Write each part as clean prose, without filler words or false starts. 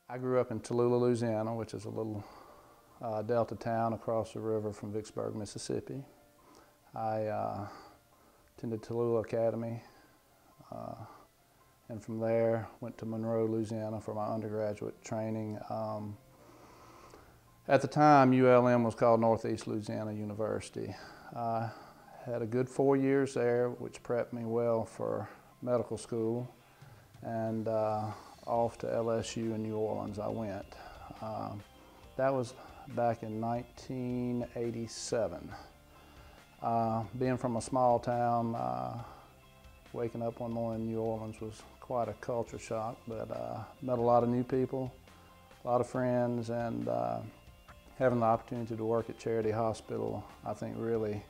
I grew up in Tallulah, Louisiana, which is a little delta town across the river from Vicksburg, Mississippi. I attended Tallulah Academy, and from there went to Monroe, Louisiana for my undergraduate training. At the time, ULM was called Northeast Louisiana University. I had a good 4 years there, which prepped me well for medical school, and off to LSU in New Orleans I went. That was back in 1987. Being from a small town, waking up one morning in New Orleans was quite a culture shock, but met a lot of new people, a lot of friends, and having the opportunity to work at Charity Hospital, I think really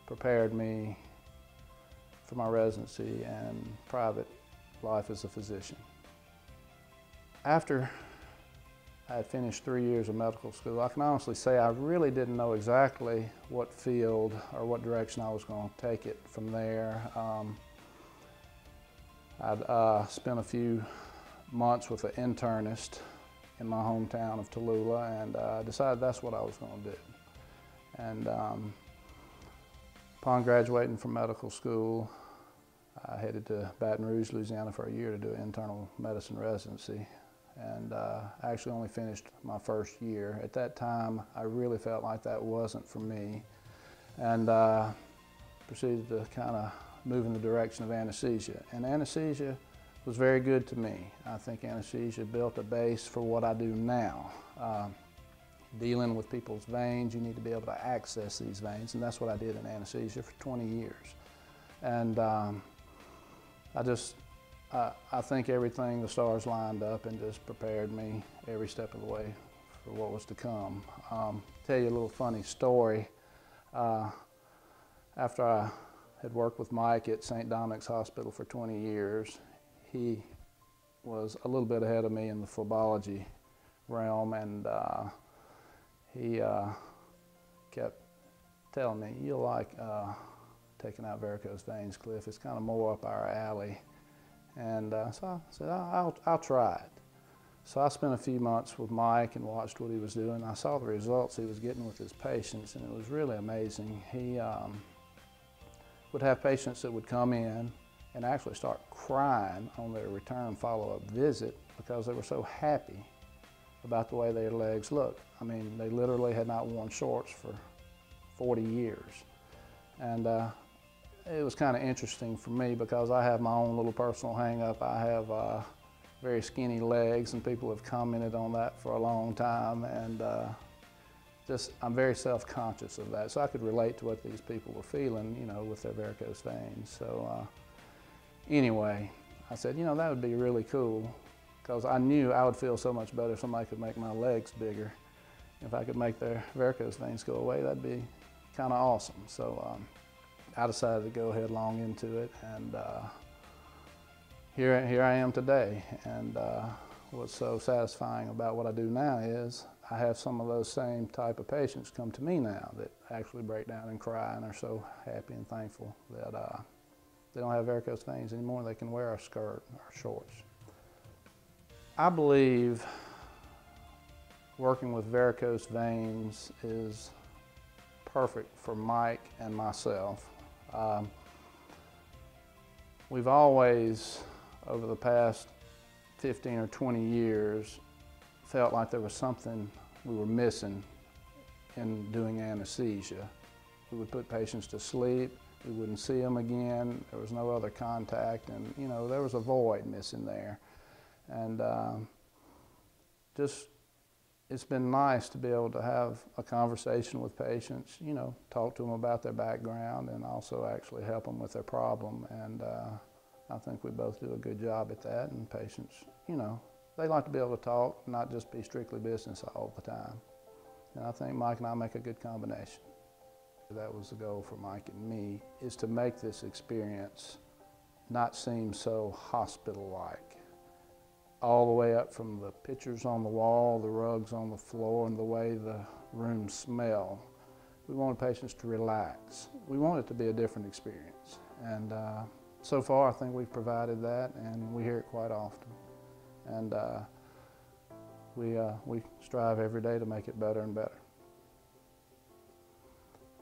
prepared me for my residency and private life as a physician. After I had finished 3 years of medical school, I can honestly say I really didn't know exactly what field or what direction I was going to take it from there. I'd spent a few months with an internist in my hometown of Tallulah, and decided that's what I was going to do. And upon graduating from medical school, I headed to Baton Rouge, Louisiana for a year to do an internal medicine residency. And I actually only finished my first year. At that time, I really felt like that wasn't for me, and proceeded to kind of move in the direction of anesthesia. And anesthesia was very good to me. I think anesthesia built a base for what I do now. Dealing with people's veins, you need to be able to access these veins, and that's what I did in anesthesia for 20 years. And I think everything, the stars lined up and just prepared me every step of the way for what was to come. Tell you a little funny story. After I had worked with Mike at St. Dominic's Hospital for 20 years, he was a little bit ahead of me in the phlebology realm, and he kept telling me, "You'll like taking out varicose veins, Cliff. It's kind of more up our alley." And so I said, I'll try it. So I spent a few months with Mike and watched what he was doing. I saw the results he was getting with his patients, and it was really amazing. He would have patients that would come in and actually start crying on their return follow-up visit because they were so happy about the way their legs looked. I mean, they literally had not worn shorts for 40 years. And it was kind of interesting for me because I have my own little personal hang-up. I have very skinny legs, and people have commented on that for a long time, and I'm very self-conscious of that. So I could relate to what these people were feeling, you know, with their varicose veins. So anyway, I said, you know, that would be really cool, because I knew I would feel so much better if somebody could make my legs bigger. If I could make their varicose veins go away, that'd be kind of awesome. So I decided to go headlong into it, and here I am today. And what's so satisfying about what I do now is I have some of those same type of patients come to me now that actually break down and cry and are so happy and thankful that they don't have varicose veins anymore. They can wear a skirt or shorts. I believe working with varicose veins is perfect for Mike and myself. We've always, over the past 15 or 20 years, felt like there was something we were missing in doing anesthesia. We would put patients to sleep, we wouldn't see them again, there was no other contact, and you know, there was a void missing there. And it's been nice to be able to have a conversation with patients, you know, talk to them about their background and also actually help them with their problem. And I think we both do a good job at that, and patients, you know, they like to be able to talk, not just be strictly business all the time. And I think Mike and I make a good combination. That was the goal for Mike and me, is to make this experience not seem so hospital-like. All the way up from the pictures on the wall, the rugs on the floor, and the way the rooms smell. We wanted patients to relax. We want it to be a different experience. And so far, I think we've provided that, and we hear it quite often. and we strive every day to make it better and better.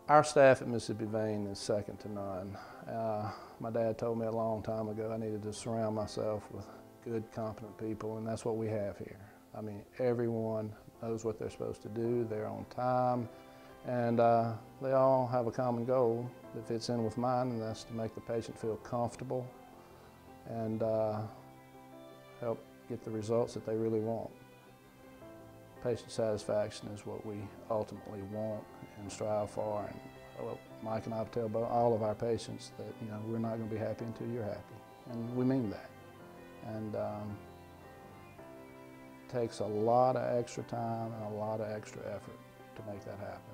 Our staff at Mississippi Vein is second to none. My dad told me a long time ago I needed to surround myself with good, competent people, and that's what we have here. I mean, everyone knows what they're supposed to do, they're on time, and they all have a common goal that fits in with mine, and that's to make the patient feel comfortable and help get the results that they really want. Patient satisfaction is what we ultimately want and strive for, and well, Mike and I tell all of our patients that, you know, we're not going to be happy until you're happy, and we mean that. And it takes a lot of extra time and a lot of extra effort to make that happen.